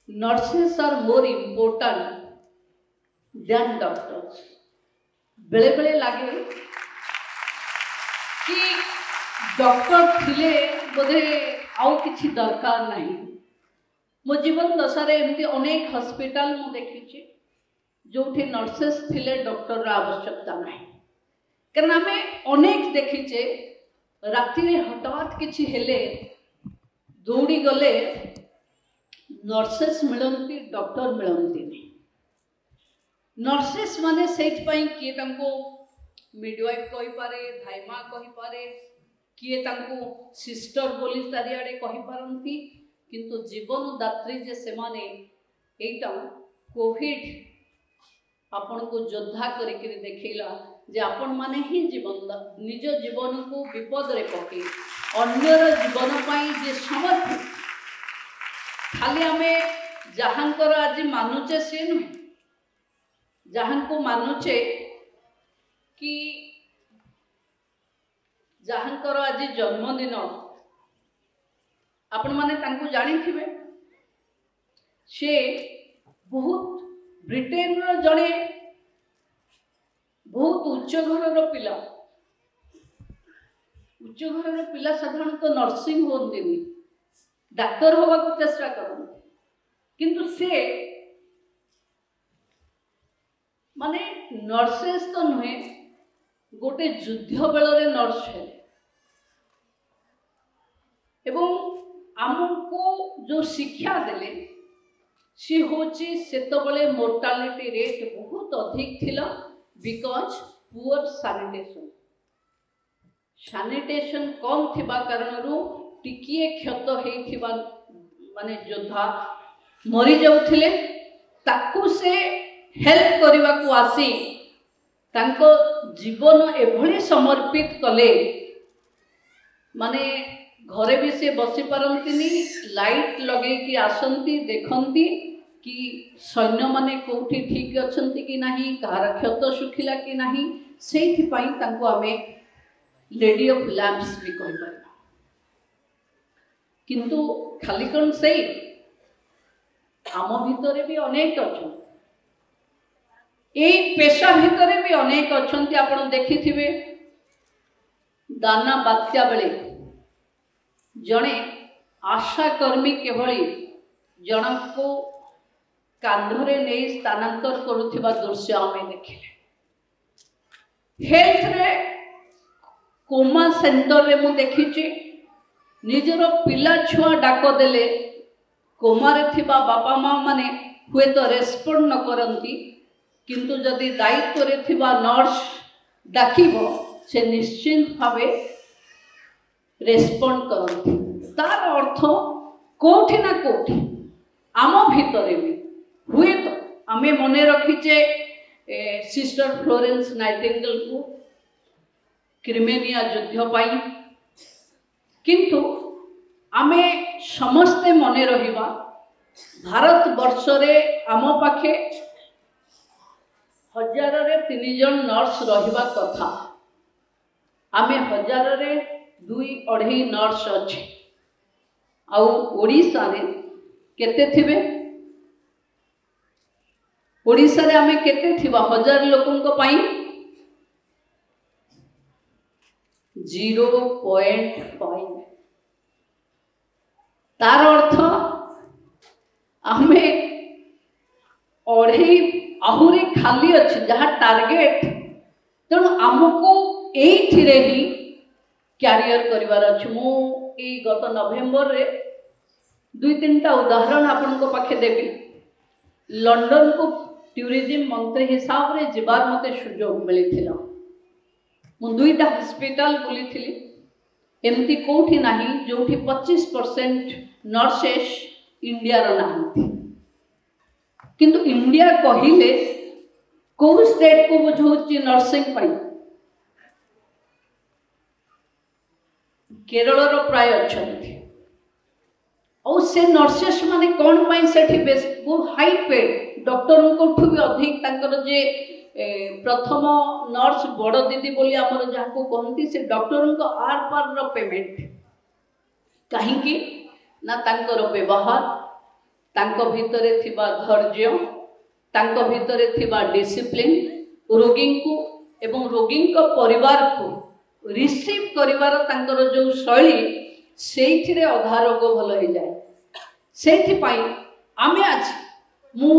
nurses are more important than doctors. बेले बेले लगे कि डॉक्टर थिले बोधे आउ किछि दरकार नहीं। मो जीवन दशारे एमती अनेक हॉस्पिटल मु देखी जो नर्सेस थिले डॉक्टर रा आवश्यकता नहीं। कारण आम अनेक देखीचे राति हठात किछि हेले दौड़ी गले नर्सेस मिलती डॉक्टर मिलती नहीं। नर्सेस माने सेठपाई किए तांको मिडवाइफ कहि पारे धाइमा कहि पारे किए तांको सिस्टर बोली चारिआडे कहि पारंती किंतु जीवनदात्री जे से माने एटा कोविड आपण को योद्धा करके देखैला जे आपण माने ही जीवन निज जीवन को विपद रे पके अन्यर जीवन पाई जे समर्पित खाली आमे जहांकर आज मानुचे से नुहे जहां को मानुचे कि जहांकर आज जन्मदिन आपण माने तांको जानी थिबे से बहुत ब्रिटेन रो जड़े बहुत उच्च घर पिला उच्च घर पिला साधारणतः नर्सिंग होती डाक्तर होगा चेष्टा करते किंतु से माने नर्सेस तो नुहे गोटे युद्ध बेलरे नर्स है एवं आमको जो शिक्षा देले सी होची सेतबले मोर्टालिटी रेट बहुत अधिक थिला बिकॉज पुअर सैनिटेशन कम थिबा कारणरू टिकिए क्षत हेथिबा माने योद्धा मरी जाउथिले ताकू से हेल्प करने को आसी तांको जीवन एभली समर्पित कले माने घरे भी से बसी पारंतिनी लाइट लगे कि आसंती देखंती कि सैन्य माने कोठी ठीक अछंती कि नहीं कार क्षत सुखिला कि नहीं सेथि पई तांको आमे लेडी ऑफ लैम्प्स भी कहि पारबा किंतु खाली कोन से आम भितरे भी अनेक अछन एई पेशा भितरे भी अनेक अछंती आपण देखिथिबे दाना बात्या बेले जड़े आशाकर्मी केवली जनक को कांधरे नहीं स्थानांतर करुथिबा दृश्य आमे देखिले हेल्थ रे कोमा सेंटर रे मु देखिछि निजर पिला छुआ डाक देले कोमारे थिबा बापा माँ माने हुए तो रेस्पोंड न करंती किंतु जदि दायित्व रे थिबा नर्स डाकिबो से निश्चिंत भावे रेस्पोंड करती तार अर्थ कोठी ना कोठी आम भितरे भी हुए तो आमे मने रखीचे सिस्टर फ्लोरेंस नाइटिंगेल को क्रिमिनिया युद्ध पाई किंतु आमे समस्ते मने रहिबा भारत वर्ष रे आम पाखे 1000 रे 3 जन नर्स रहिबा कथा आमे 1000 रे 2-2.5 नर्स अच्छे आउ ओडिशा रे केते थिबे ओडिशा रे आमे केते थिबा 1000 लोकन को पाई 0.5 तार अर्थ आमे अढ़े आहुरी खाली अच्छे जहाँ टार्गेट तेणु आमको ये ही क्यारियर करिवार अछि मु ए गत नवेम्बर रे 2-3टा उदाहरण आपण को पाखे देबी लंडन को टूरिज्म मंत्री हिसाब रे जिबार मते सुयोग मिलिथिला मु 2टा हॉस्पिटल बुलीथिली एमती कोठी नाही जोठी 25% नर्सेस इंडिया रो नाहंती किंतु इंडिया कहिले को स्टेट को बुझौची नर्सिंग पाई केरल रो प्राय अछंती और से नर्सेस माने कोन पाई सेठी बेस बहुत हाई पेड डॉक्टर को ठु भी अधिक तांकर जे प्रथम नर्स बड़ दीदी बोली हमर जहा को कहंती से डॉक्टर को आर पार रो पेमेंट काहे कि ना तांकर व्यवहार तांको भितरे थिबा धैर्य तांको भितरे थिबा डिसिप्लिन रोगी को एवं रोगी को परिवार को रिसीव करिवार तांकर जो शैली सेइथिरे अधा रोग भल हो जाए सेइथिपाई आमे आज मु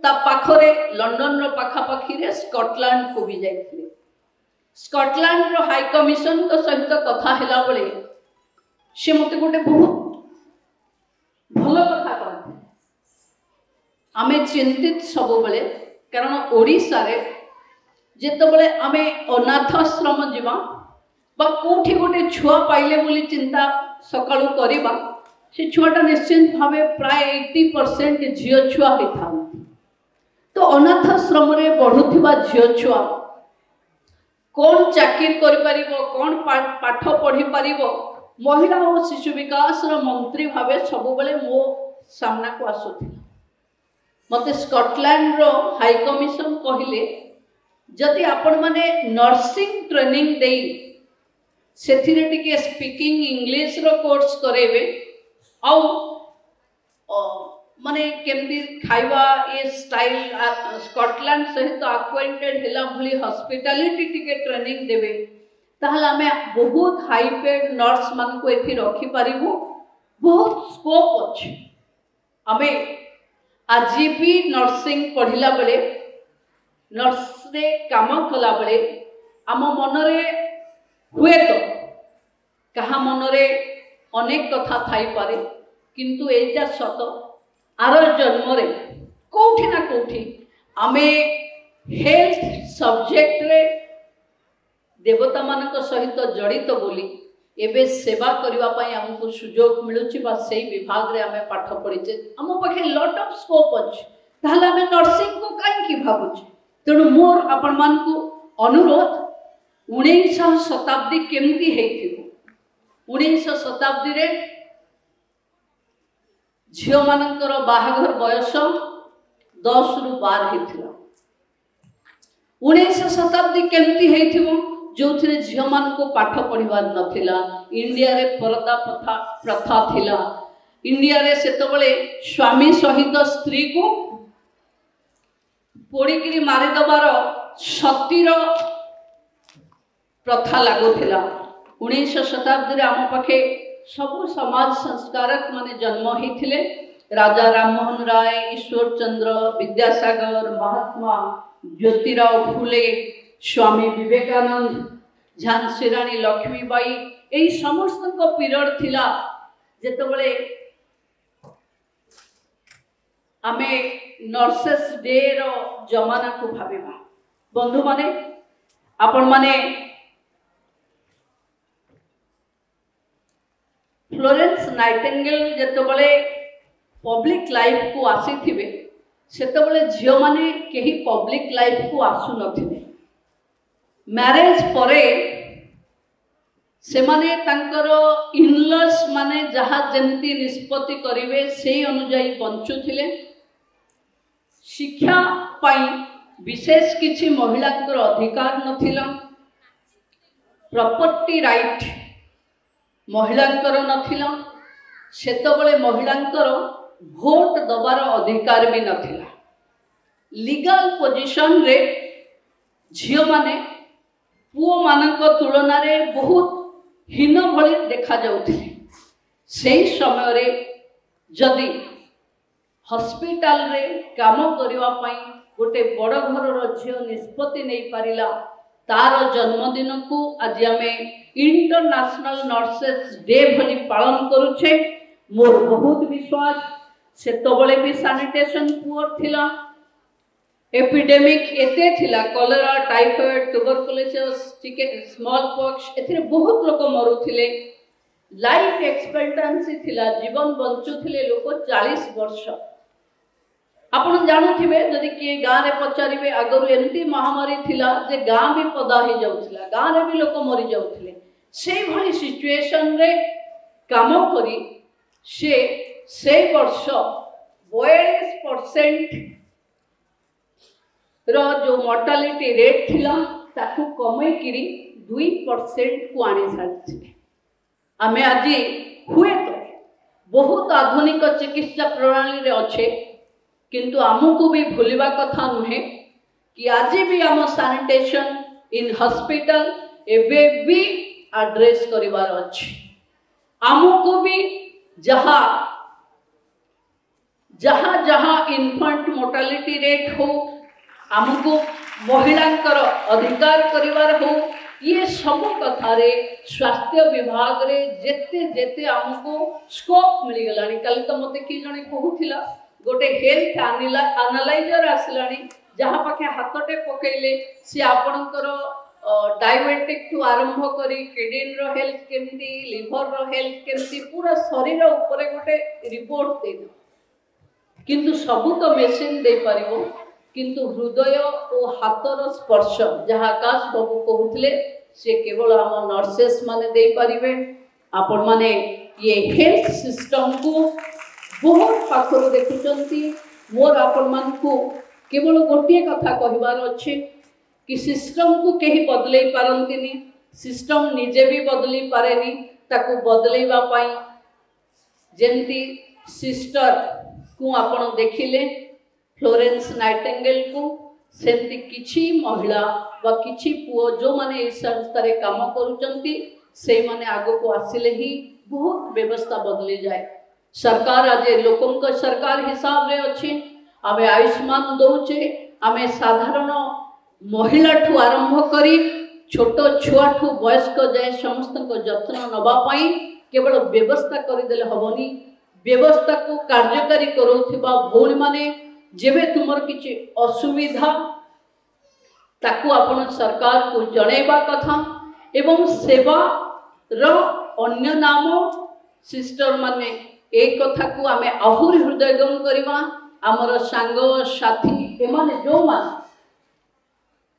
ता पाखरे लंडन रो पाखापाखी रे स्कॉटलैंड को भी जाइथिले स्कॉटलैंड रो हाई कमिशन को सहित कथा हेला बळे से मते गोटे बहुत भल कथा कहते आमे चिंतित सब बेले कारण ओडिसा रे जेतबेले आमे अनाथाश्रम जीवा बा कोठी गोटे छुआ पाइले बोली चिंता सकाळु करिबा से छुआटा निश्चित भावे प्राय 80% झियो छुआ होता तो अनाथाश्रम रे बढ़ुथिबा झियो छुआ कौन चाकिर करि परिबो कौन पाठ पढ़ी परिबो महिला और शिशु विकास मंत्री भावे सब बेले मो सामना को आसुथिला मते स्कॉटलैंड रो हाई कमिशन कहिले जदि आपण माने नर्सिंग ट्रेनिंग देई सेथिरे टिके स्पीकिंग इंग्लिश रो कोर्स करेबे आउ माने केमदी खाइबा ये स्टाइल स्कॉटलैंड सहित अक्वाइंटेड हेला भली हॉस्पिटैलिटी टिके ट्रेनिंग देबे ताहले आमे बहुत हाई पेड नर्स मान को एथि रखि परिबो बहुत स्कोप अछि आमे आज भी नर्सिंग पढ़िला बेले नर्स रे काम कला बेले आम मनरे हुए तो कहा मनरे अनेक कथा थाई पारे किंतु एटा सत आर जन्म रे कोठी ना कोठी आमे हेल्थ सब्जेक्ट रे देवता मानक सहित जड़ित बोली एबे सेवा करबा पई हमको सुजोग मिलुची बा सेही विभाग रे आमे पाठ पढिचे हम पाखे लॉट ऑफ स्कोप अछि ताहले आमे नर्सिंग को काई की भाबुची तेणु मोर आपण मान को अनुरोध 19 शताब्दी केमती हेथिबो 19 शताब्दी रे झियो मानकर बाहाघर बयस 10 रु 12 हेथिला 19 शताब्दी केमती हेथिबो जो थे झील मान को पाठ पढ़ार नथिला इंडिया रे परदा प्रथा थिला इंडिया रे सेतबेले स्वामी सहित स्त्री को पोड़िकी मारिदबार सतीर प्रथा लागू थिला 19 शताब्दी रे आम पाखे सब समाज संस्कारक माने जन्म होते राजा राममोहन राय ईश्वर चंद्र विद्यासागर महात्मा ज्योतिराव फुले स्वामी विवेकानंद झांसी रानी लक्ष्मीबाई यही समस्त पीरियड थिला जेतबेले आमे नर्सेस डे रो जमाना को भाबिबा बंधु माने आपण माने फ्लोरेंस नाइटिंगेल जेतबेले पब्लिक लाइफ को आसी थिबे सेतबेले झियो माने केही पब्लिक लाइफ को आसु नथिले मैरेज परे से माने तांकर इनलॉस माने जहा जेमती निष्पत्ति करिवे सेही अनुसार बंचुथिले शिक्षा पाई विशेष किछि महिलांकर अधिकार नथिला प्रॉपर्टी राइट महिलांकर नथिला सेतबेले महिलांकर भोट दबार अधिकार भी नथिला लीगल पोजीशन रे झियो माने पुओ मानक तुलना रे बहुत हीन भली देखा जाउथिले सेही समय रे जदि हॉस्पिटल रे काम करबा पई गोटे बड़ घर रो झियो निष्पत्ति नै पारिला तार जन्मदिन को आज आमे इंटरनेशनल नर्सेस डे भली पालन करूछे मोर बहुत विश्वास सेतबेले भी सैनिटेशन पुअर थिला एपिडेमिक एते थिला cholera typhoid tuberculosis smallpox एथिरे बहुत लोक मरुथिले लाइफ एक्सपेक्टेंसी थिला जीवन बंचुथिले लोक 40 वर्ष आपण जानुथिबे जदि के गाँ रे पचारिबे आगरु एंती महामारी थिला जे गाँ भी पदा ही जाउथिला गाँ रे भी लोक मरि जाउथिले सेही भली सिचुएशन रे काम करी से वर्ष 42% रो जो मोर्टालिटी रेट थिला ताकू कमे किरी 2% को आनी सारी आमे आज हुए तो बहुत आधुनिक चिकित्सा प्रणाली रे अच्छे किंतु आमको भी भूलवा कथा नुहे कि आज भी आम सैनिटेशन इन हॉस्पिटल एबे भी एड्रेस करिवार अछि। आमको भी जहाँ जहाँ जहाँ इन्फेंट मोर्टालिटी रेट हो आमको महिलांकर अधिकार करिवार हो ये सब कथारे स्वास्थ्य विभाग रे जेते जेते आमको स्कोप मिल गलानी। कल तो मते कि जने कहूथिला गोटे हेल्थ एनालाइजर आसलानी जहाँ पाखे हाथटे पकेले सी आपणकर डायबिटिक ठू आरंभ करी किडनी रो हेल्थ केमती लिवर रो हेल्थ केमती पूरा शरीर ऊपर गोटे रिपोर्ट दे किंतु सबू तो मेसिन दे पारिबो किंतु हृदय और हाथर स्पर्श जहाँ आकाश बाबू कहते से केवल आम नर्सेस माने दे पारिबे। आपण माने ये हेल्थ सिस्टम को बहुत पाखर देखुचंती। मोर आपण मान को केवल गोटे कथा कहबार अच्छे कि सिस्टम को कहीं बदले पारंतिनी, सिस्टम निजे भी बदली पारेनी, ताकू बदलेबा पाई जेंती सिस्टर को आपण देखिले फ्लोरेंस नाइटिंगेल को सेमती किछि महिला व किछि पुओ जो माने इस संस्था रे काम करूचंती से माने आगो को आसिले ही बहुत व्यवस्था बदली जाए। सरकार आज लोकन को सरकार हिसाब रे अछि आमे आयुष्मान दौचे आमे साधारण महिला ठू आरंभ करी छोट छुआ ठू वयस्क जाए समस्त को जत्न नबा पाई केवल व्यवस्था करदेले हबनी। व्यवस्था को कार्यकारी करूथिबा भौणी माने जेबे तुमर किछि असुविधा ताकू आपण सरकार को जणेबा कथा एवं सेवा रो अन्य नाम सिस्टर माने एक कथा को आमे आहुरी हृदयगम करवा। आमर सांग साथी एमाने जो मान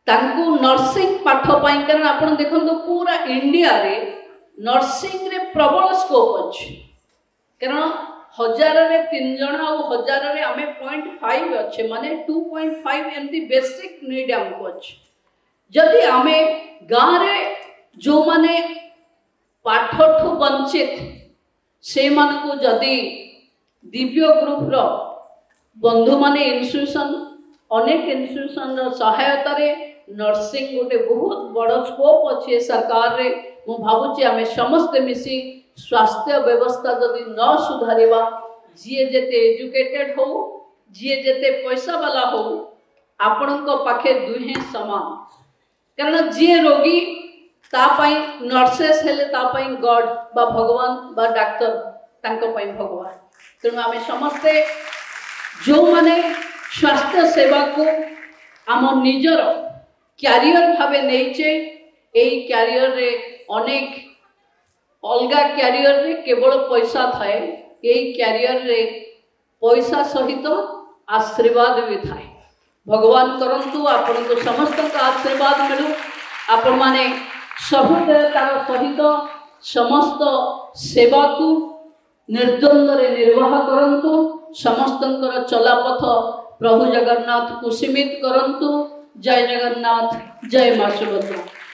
तांकू नर्सिंग पाठ पाई कारण आपण देखंतु पूरा इंडिया रे नर्सिंग रे प्रबल स्कोप अछि कारण 1000 रे 3 जण आ 1000 रे आमे 0.5 अच्छे माने 2.5 एमती बेसिक नीड हमको अच्छे। जदि आमे गाँव रे जो माने पाठठू वंचित से मान को जदि दिव्य ग्रुप रो बंधु माने इंस्टीट्यूशन अनेक इंस्टीट्यूशन रो सहायता रे नर्सिंग गोटे बहुत बड़ स्कोप अच्छे सरकार रे मु भाबुची आमे समस्त मिसी स्वास्थ्य व्यवस्था जदि न सुधारिबा जी जेते एजुकेटेड हो जी जेते पैसा वाला हो आपण पाखे दुहे समान कारण जी रोगी ता पाई नर्सेस हेले ता पाई गॉड बा भगवान बा डॉक्टर तांको पाई भगवान। तेणु आमे समस्ते जो माने स्वास्थ्य सेवा को आम निजर क्यारियर भावे नहींचे एई क्यारियर रे अनेक अलगा क्यारियर रे केवल पैसा थाए यही क्यारियर रे पैसा सहित आशीर्वाद भी थाए। भगवान करंतु आपण को समस्त का आशीर्वाद मिलू आपण माने सब देवतार सहित समस्त सेवा को निर्द्वंद रे निर्वाह करंतु समस्तंकर चलापथ प्रभु जगन्नाथ को सीमित करंतु। जय जगन्नाथ जय मां सुभद्रा।